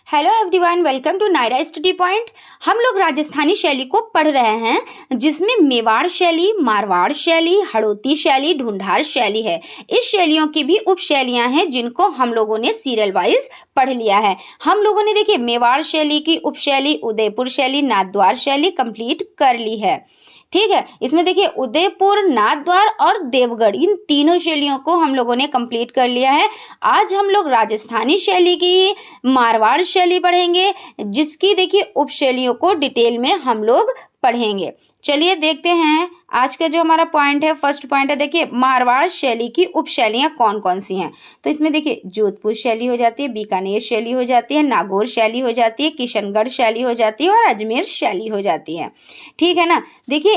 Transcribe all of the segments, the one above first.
Hello everyone, welcome to Naira study point. हम लोग राजस्थानी शैली को पढ़ रहे हैं, जिसमें मेवाड़ शैली, मारवाड़ शैली, हड़ौती शैली, ढूंढार शैली है। इस शैलियों की भी उप शैलियाँ हैं, जिनको हम लोगों ने सीरियल वाइज पढ़ लिया है। हम लोगों ने देखिए मेवाड़ शैली की उप शैली, उदयपुर शैली, नाथद्वार शैली कंप्लीट कर ली है। ठीक है, इसमें देखिए उदयपुर, नाथद्वार और देवगढ़, इन तीनों शैलियों को हम लोगों ने कंप्लीट कर लिया है। आज हम लोग राजस्थानी शैली की मारवाड़ शैली पढ़ेंगे, जिसकी देखिए उप शैलियों को डिटेल में हम लोग पढ़ेंगे। चलिए देखते हैं आज का जो हमारा पॉइंट है। फर्स्ट पॉइंट है, देखिए मारवाड़ शैली की उप शैलियाँ कौन कौन सी हैं। तो इसमें देखिए जोधपुर शैली हो जाती है, बीकानेर शैली हो जाती है, नागौर शैली हो जाती है, किशनगढ़ शैली हो जाती है और अजमेर शैली हो जाती है। ठीक है ना। देखिए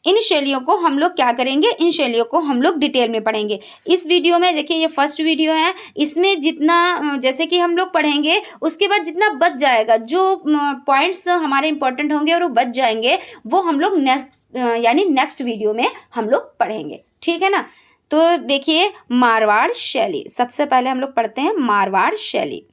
इन शैलियों को हम लोग क्या करेंगे, इन शैलियों को हम लोग डिटेल में पढ़ेंगे इस वीडियो में। देखिए ये फर्स्ट वीडियो है, इसमें जितना जैसे कि हम लोग पढ़ेंगे, उसके बाद जितना बच जाएगा, जो पॉइंट्स हमारे इंपॉर्टेंट होंगे और वो बच जाएंगे, वो हम लोग नेक्स्ट वीडियो में हम लोग पढ़ेंगे। ठीक है ना। तो देखिए मारवाड़ शैली, सबसे पहले हम लोग पढ़ते हैं मारवाड़ शैली।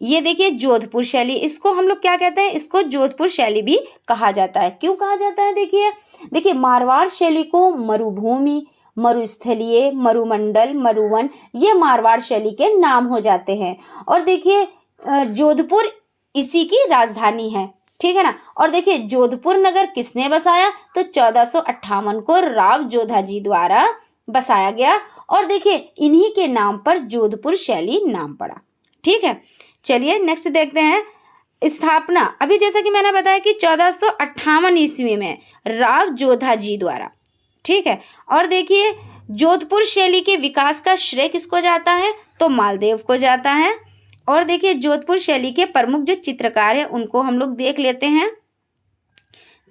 ये देखिए जोधपुर शैली, इसको हम लोग क्या कहते हैं, इसको जोधपुर शैली भी कहा जाता है। क्यों कहा जाता है, देखिए मारवाड़ शैली को मरुभूमि, मरुस्थलीय, मरुमंडल, मरुवन, ये मारवाड़ शैली के नाम हो जाते हैं। और देखिए जोधपुर इसी की राजधानी है। ठीक है ना। और देखिए जोधपुर नगर किसने बसाया, तो 1458 को राव जोधा जी द्वारा बसाया गया। और देखिए इन्हीं के नाम पर जोधपुर शैली नाम पड़ा। ठीक है, चलिए नेक्स्ट देखते हैं। स्थापना, अभी जैसा कि मैंने बताया कि 1458 ईस्वी में राव जोधा जी द्वारा। ठीक है। और देखिए जोधपुर शैली के विकास का श्रेय किसको जाता है, तो मालदेव को जाता है। और देखिए जोधपुर शैली के प्रमुख जो चित्रकार हैं, उनको हम लोग देख लेते हैं।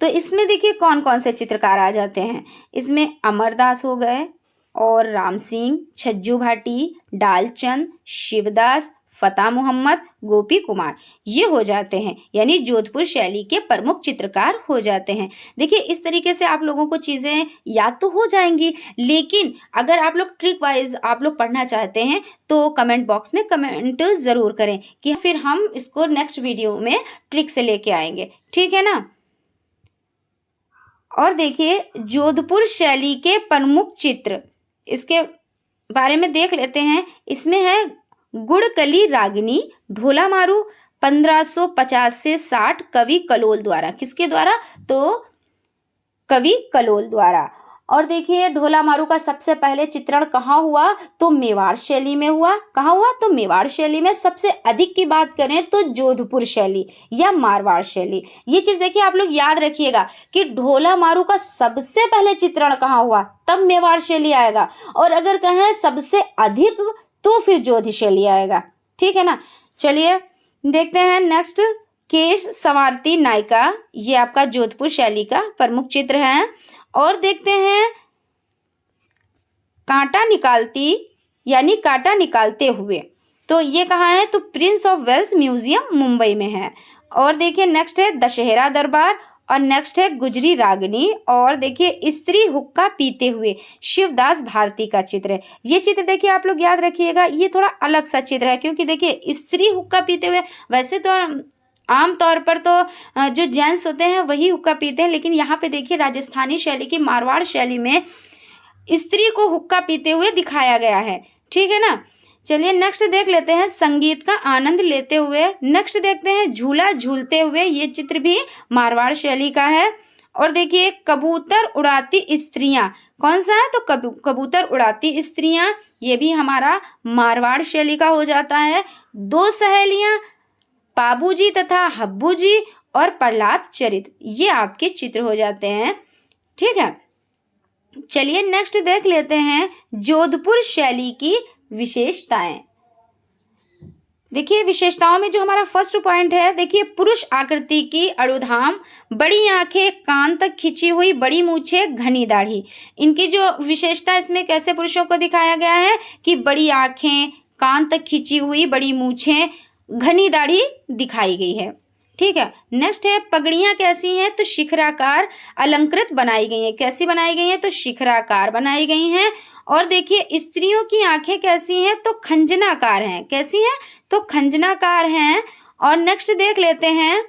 तो इसमें देखिए कौन कौन से चित्रकार आ जाते हैं। इसमें अमरदास हो गए, और राम सिंह, छज्जू भाटी, डालचंद, शिवदास, फतेह मोहम्मद, गोपी कुमार, ये हो जाते हैं, यानी जोधपुर शैली के प्रमुख चित्रकार हो जाते हैं। देखिए इस तरीके से आप लोगों को चीज़ें याद तो हो जाएंगी, लेकिन अगर आप लोग ट्रिक वाइज आप लोग पढ़ना चाहते हैं तो कमेंट बॉक्स में कमेंट ज़रूर करें, कि फिर हम इसको नेक्स्ट वीडियो में ट्रिक से लेके आएंगे। ठीक है ना। और देखिए जोधपुर शैली के प्रमुख चित्र, इसके बारे में देख लेते हैं। इसमें है गुड़कली रागिनी, ढोला मारू, 1550 से 60, कवि कलोल द्वारा। किसके द्वारा, तो कवि कलोल द्वारा। और देखिए ढोला मारू का सबसे पहले चित्रण कहाँ हुआ, तो मेवाड़ शैली में हुआ। कहाँ हुआ, तो मेवाड़ शैली में। सबसे अधिक की बात करें तो जोधपुर शैली या मारवाड़ शैली। ये चीज देखिए आप लोग याद रखिएगा कि ढोला मारू का सबसे पहले चित्रण कहाँ हुआ, तब मेवाड़ शैली आएगा। और अगर कहें सबसे अधिक, तो फिर जोधी शैली आएगा। ठीक है ना। चलिए देखते हैं नेक्स्ट। केश संवारती नायिका, ये आपका जोधपुर शैली का प्रमुख चित्र है। और देखते हैं कांटा निकालती, यानी कांटा निकालते हुए, तो ये कहाँ है, तो Prince of Wales museum Mumbai में है। और देखिए नेक्स्ट है दशहरा दरबार, और नेक्स्ट है गुजरी रागिनी। और देखिए स्त्री हुक्का पीते हुए, शिवदास भारती का चित्र है। ये चित्र देखिए आप लोग याद रखिएगा, ये थोड़ा अलग सा चित्र है, क्योंकि देखिए स्त्री हुक्का पीते हुए, वैसे तो आम तौर पर तो जो जेंट्स होते हैं वही हुक्का पीते हैं, लेकिन यहाँ पे देखिए राजस्थानी शैली की मारवाड़ शैली में स्त्री को हुक्का पीते हुए दिखाया गया है। ठीक है ना। चलिए नेक्स्ट देख लेते हैं संगीत का आनंद लेते हुए। नेक्स्ट देखते हैं झूला झूलते हुए, ये चित्र भी मारवाड़ शैली का है। और देखिए कबूतर उड़ाती स्त्रियां, कौन सा है, तो कबूतर उड़ाती स्त्रियां, ये भी हमारा मारवाड़ शैली का हो जाता है। दो सहेलियां, बाबूजी तथा हब्बूजी और प्रहलाद चरित्र, ये आपके चित्र हो जाते हैं। ठीक है। चलिए नेक्स्ट देख लेते हैं जोधपुर शैली की विशेषताएं। देखिए विशेषताओं में जो हमारा फर्स्ट पॉइंट है, देखिए पुरुष आकृति की अड़ुधाम, बड़ी आंखें, कान तक खिंची हुई बड़ी मूछें, घनी दाढ़ी। इनकी जो विशेषता, इसमें कैसे पुरुषों को दिखाया गया है कि बड़ी आंखें, कान तक खिंची हुई बड़ी मूछें, घनी दाढ़ी दिखाई गई है। ठीक है। नेक्स्ट है पगड़ियाँ कैसी हैं, तो शिखराकार अलंकृत बनाई गई हैं। कैसी बनाई गई हैं, तो शिखराकार बनाई गई हैं। और देखिए स्त्रियों की आंखें कैसी हैं, तो खंजनाकार हैं। कैसी हैं, तो खंजनाकार हैं। और नेक्स्ट देख लेते हैं,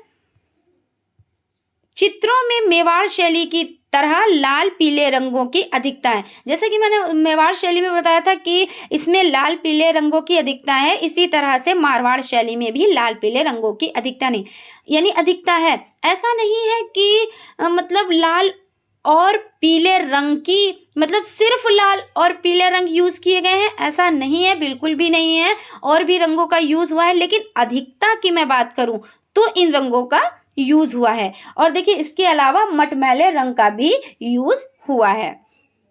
चित्रों में मेवाड़ शैली की तरह लाल पीले रंगों की अधिकता है। जैसे कि मैंने मेवाड़ शैली में बताया था कि इसमें लाल पीले रंगों की अधिकता है, इसी तरह से मारवाड़ शैली में भी लाल पीले रंगों की अधिकता नहीं, यानी अधिकता है। ऐसा नहीं है कि मतलब लाल और पीले रंग की, मतलब सिर्फ लाल और पीले रंग यूज किए गए हैं, ऐसा नहीं है, बिल्कुल भी नहीं है। और भी रंगों का यूज हुआ है, लेकिन अधिकता की मैं बात करूं तो इन रंगों का यूज हुआ है। और देखिए इसके अलावा मटमैले रंग का भी यूज हुआ है।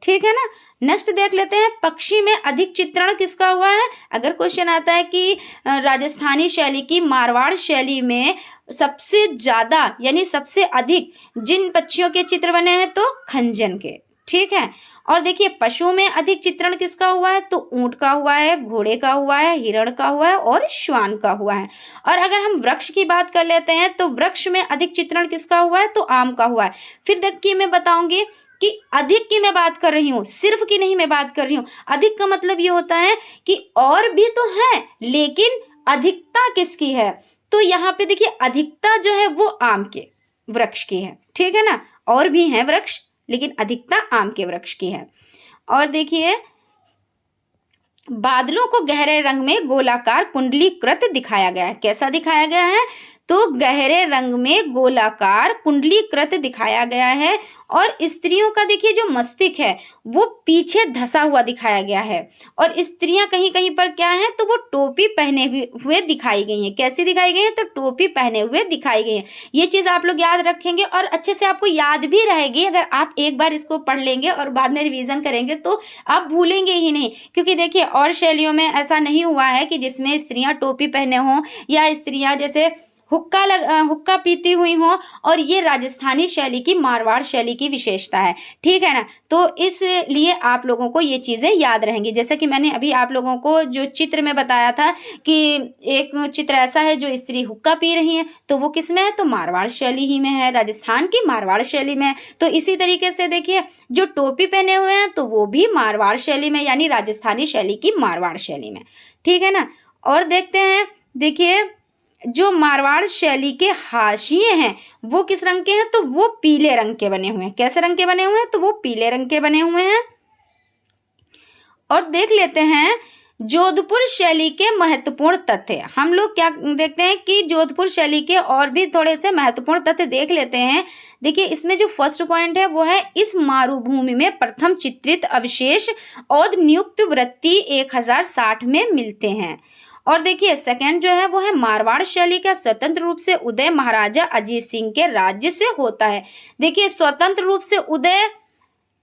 ठीक है ना। नेक्स्ट देख लेते हैं, पक्षी में अधिक चित्रण किसका हुआ है। अगर क्वेश्चन आता है कि राजस्थानी शैली की मारवाड़ शैली में सबसे ज्यादा यानी सबसे अधिक जिन पक्षियों के चित्र बने हैं, तो खंजन के। ठीक है। और देखिए पशुओं में अधिक चित्रण किसका हुआ है, तो ऊंट का हुआ है, घोड़े का हुआ है, हिरण का हुआ है और श्वान का हुआ है। और अगर हम वृक्ष की बात कर लेते हैं, तो वृक्ष में अधिक चित्रण किसका हुआ है, तो आम का हुआ है। फिर देखिए मैं बताऊंगी कि अधिक की मैं बात कर रही हूँ, सिर्फ की नहीं मैं बात कर रही हूँ। अधिक का मतलब ये होता है कि और भी तो है, लेकिन अधिकता किसकी है, तो यहाँ पे देखिए अधिकता जो है वो आम के वृक्ष की है। ठीक है ना। और भी हैं वृक्ष, लेकिन अधिकता आम के वृक्ष की है। और देखिए बादलों को गहरे रंग में गोलाकार कुंडलीकृत दिखाया गया है। कैसा दिखाया गया है, तो गहरे रंग में गोलाकार कुंडलीकृत दिखाया गया है। और स्त्रियों का देखिए जो मस्तिष्क है वो पीछे धसा हुआ दिखाया गया है। और स्त्रियां कहीं कहीं पर क्या है, तो वो टोपी पहने हुए दिखाई गई हैं। कैसी दिखाई गई है, तो टोपी पहने हुए दिखाई गई है। ये चीज आप लोग याद रखेंगे और अच्छे से आपको याद भी रहेगी। अगर आप एक बार इसको पढ़ लेंगे और बाद में रिवीजन करेंगे तो आप भूलेंगे ही नहीं। क्योंकि देखिए और शैलियों में ऐसा नहीं हुआ है कि जिसमें स्त्रियां टोपी पहने हों या स्त्रियां जैसे हुक्का पीती हुई हो, और ये राजस्थानी शैली की मारवाड़ शैली की विशेषता है। ठीक है ना। तो इसलिए आप लोगों को ये चीज़ें याद रहेंगी। जैसे कि मैंने अभी आप लोगों को जो चित्र में बताया था कि एक चित्र ऐसा है जो स्त्री हुक्का पी रही है, तो वो किस में है, तो मारवाड़ शैली ही में है, राजस्थान की मारवाड़ शैली में है। तो इसी तरीके से देखिए जो टोपी पहने हुए हैं तो वो भी मारवाड़ शैली में, यानी राजस्थानी शैली की मारवाड़ शैली में। ठीक है ना। और देखते हैं, देखिए जो मारवाड़ शैली के हाशिए हैं वो किस रंग के हैं, तो वो पीले रंग के बने हुए हैं। कैसे रंग के बने हुए हैं, तो वो पीले रंग के बने हुए हैं। और देख लेते हैं जोधपुर शैली के महत्वपूर्ण तथ्य। हम लोग क्या देखते हैं कि जोधपुर शैली के और भी थोड़े से महत्वपूर्ण तथ्य देख लेते हैं। देखिए इसमें जो फर्स्ट पॉइंट है वो है, इस मारुभूमि में प्रथम चित्रित अवशेष औद नियुक्त वृत्ति 1060 में मिलते हैं। और देखिए सेकंड जो है वो है, मारवाड़ शैली का स्वतंत्र रूप से उदय महाराजा अजीत सिंह के राज्य से होता है। देखिए स्वतंत्र रूप से उदय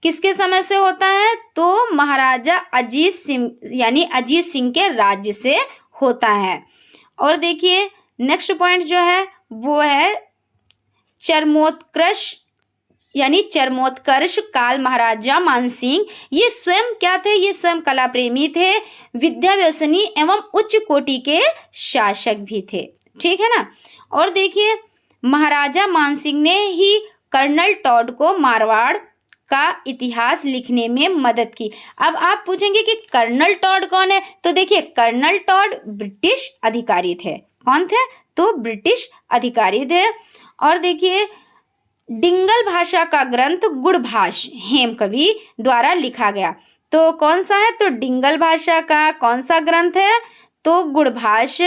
किसके समय से होता है, तो महाराजा अजीत सिंह यानी अजीत सिंह के राज्य से होता है। और देखिए नेक्स्ट पॉइंट जो है वो है चरमोत्कर्ष यानी चरमोत्कर्ष काल महाराजा मानसिंह। ये स्वयं क्या थे, ये स्वयं कला प्रेमी थे, विद्या व्यसनी एवं उच्च कोटि के शासक भी थे। ठीक है ना। और देखिए महाराजा मानसिंह ने ही कर्नल टॉड को मारवाड़ का इतिहास लिखने में मदद की। अब आप पूछेंगे कि कर्नल टॉड कौन है, तो देखिए कर्नल टॉड ब्रिटिश अधिकारी थे। कौन थे, तो ब्रिटिश अधिकारी थे। और देखिए डिंगल भाषा का ग्रंथ गुड़भाष हेमकवि द्वारा लिखा गया। तो कौन सा है, तो डिंगल भाषा का कौन सा ग्रंथ है, तो गुड़भाष।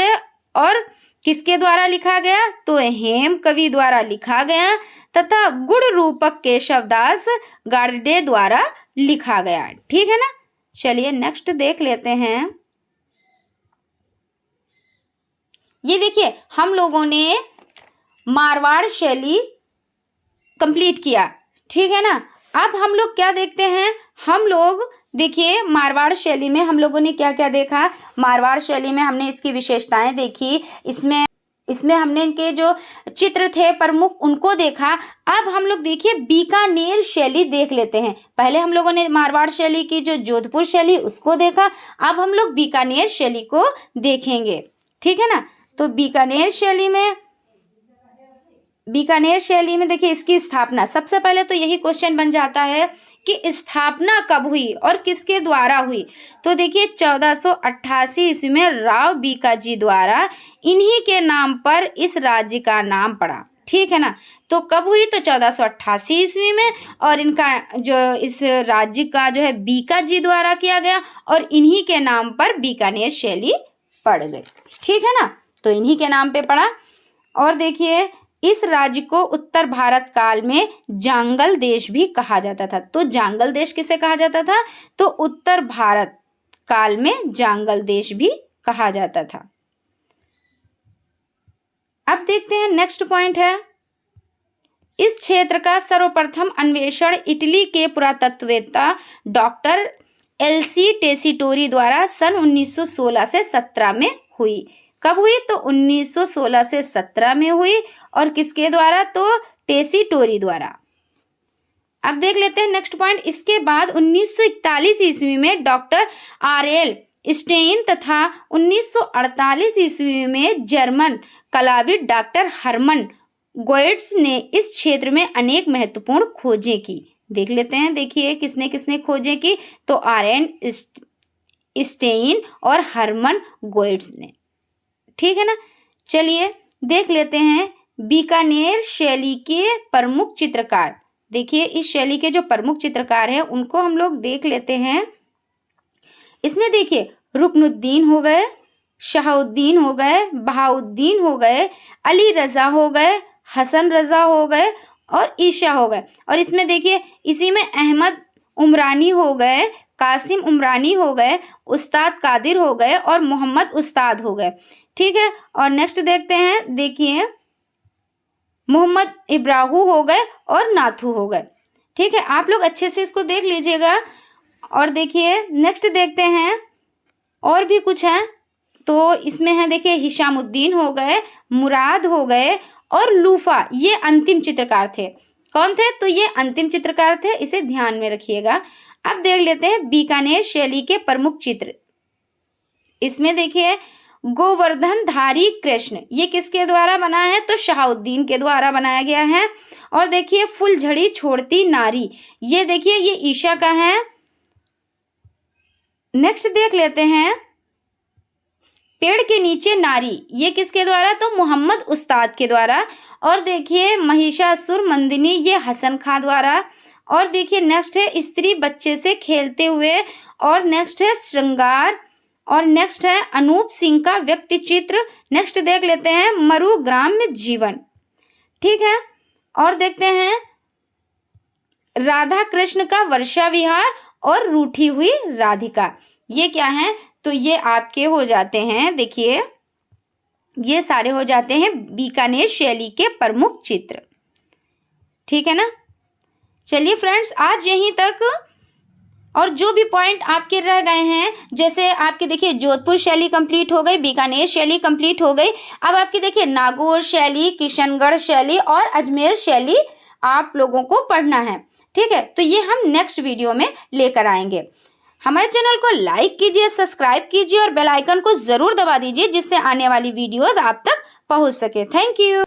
और किसके द्वारा लिखा गया, तो हेमकवि द्वारा लिखा गया, तथा गुड़ रूपक केशवदास गार्डे द्वारा लिखा गया। ठीक है ना। चलिए नेक्स्ट देख लेते हैं। ये देखिए हम लोगों ने मारवाड़ शैली कंप्लीट किया। ठीक है ना। अब हम लोग क्या देखते हैं, हम लोग देखिए मारवाड़ शैली में हम लोगों ने क्या क्या देखा। मारवाड़ शैली में हमने इसकी विशेषताएं देखी, इसमें हमने इनके जो चित्र थे प्रमुख उनको देखा। अब हम लोग देखिए बीकानेर शैली देख लेते हैं। पहले हम लोगों ने मारवाड़ शैली की जो जोधपुर शैली उसको देखा, अब हम लोग बीकानेर शैली को देखेंगे। ठीक है ना। तो बीकानेर शैली में बीकानेर शैली में देखिए इसकी स्थापना, सबसे पहले तो यही क्वेश्चन बन जाता है कि स्थापना कब हुई और किसके द्वारा हुई। तो देखिए 1488 ईस्वी में राव बीकाजी द्वारा इन्हीं के नाम पर इस राज्य का नाम पड़ा। ठीक है ना। तो कब हुई, तो 1488 ईस्वी में, और इनका जो इस राज्य का जो है बीकाजी द्वारा किया गया और इन्हीं के नाम पर बीकानेर शैली पड़ गई। ठीक है ना, तो इन्हीं के नाम पे पड़ा। और देखिए इस राज्य को उत्तर भारत काल में जांगल देश भी कहा जाता था। तो जांगल देश किसे कहा जाता था, तो उत्तर भारत काल में जांगल देश भी कहा जाता था। अब देखते हैं नेक्स्ट पॉइंट है, इस क्षेत्र का सर्वप्रथम अन्वेषण इटली के पुरातत्ववेत्ता डॉक्टर एलसी टेसीटोरी द्वारा सन 1916 से 17 में हुई। कब हुई, तो 1916 से 17 में हुई, और किसके द्वारा, तो टेसीटोरी द्वारा। अब देख लेते हैं नेक्स्ट पॉइंट, इसके बाद 1941 ईस्वी में डॉक्टर आरएल स्टेइन तथा 1948 ईस्वी में जर्मन कलाविद डॉक्टर हर्मन गोएट्स ने इस क्षेत्र में अनेक महत्वपूर्ण खोजें की। देख लेते हैं, देखिए किसने किसने खोजें की, तो आरएन स्टेइन और हर्मन गोएट्स ने। ठीक है ना। चलिए देख लेते हैं बीकानेर शैली के प्रमुख चित्रकार। देखिए इस शैली के जो प्रमुख चित्रकार हैं उनको हम लोग देख लेते हैं। इसमें देखिए रुकनुद्दीन हो गए, शाहुद्दीन हो गए, बहाउद्दीन हो गए, अली रजा हो गए, हसन रजा हो गए और ईशा हो गए। और इसमें देखिए इसी में अहमद उमरानी हो गए, कासिम उमरानी हो गए, उस्ताद कादिर हो गए और मोहम्मद उस्ताद हो गए। ठीक है। और नेक्स्ट देखते हैं, देखिए मोहम्मद इब्राहू हो गए और नाथू हो गए। ठीक है, आप लोग अच्छे से इसको देख लीजिएगा। और देखिए नेक्स्ट देखते हैं, और भी कुछ हैं। तो इसमें है देखिए हिशामुद्दीन हो गए, मुराद हो गए और लूफा, ये अंतिम चित्रकार थे। कौन थे, तो ये अंतिम चित्रकार थे, इसे ध्यान में रखिएगा। अब देख लेते हैं बीकानेर शैली के प्रमुख चित्र। इसमें देखिए गोवर्धनधारी कृष्ण, ये किसके द्वारा बना है, तो शाहुद्दीन के द्वारा बनाया गया है। और देखिए फुलझड़ी छोड़ती नारी, ये देखिए ये ईशा का है। नेक्स्ट देख लेते हैं पेड़ के नीचे नारी, ये किसके द्वारा, तो मोहम्मद उस्ताद के द्वारा। और देखिए महिषासुर मंदिनी, ये हसन खां द्वारा। और देखिए नेक्स्ट है स्त्री बच्चे से खेलते हुए। और नेक्स्ट है श्रृंगार। और नेक्स्ट है अनूप सिंह का व्यक्ति चित्र। नेक्स्ट देख लेते हैं मरु ग्राम्य जीवन। ठीक है। और देखते हैं राधा कृष्ण का वर्षा विहार और रूठी हुई राधिका, ये क्या है, तो ये आपके हो जाते हैं, देखिए ये सारे हो जाते हैं बीकानेर शैली के प्रमुख चित्र। ठीक है ना। चलिए फ्रेंड्स आज यहीं तक। और जो भी पॉइंट आपके रह गए हैं, जैसे आपके देखिए जोधपुर शैली कंप्लीट हो गई, बीकानेर शैली कंप्लीट हो गई। अब आपकी देखिए नागौर शैली, किशनगढ़ शैली और अजमेर शैली आप लोगों को पढ़ना है। ठीक है, तो ये हम नेक्स्ट वीडियो में लेकर आएंगे। हमारे चैनल को लाइक कीजिए, सब्सक्राइब कीजिए और बेल आइकन को जरूर दबा दीजिए, जिससे आने वाली वीडियोस आप तक पहुंच सके। Thank you.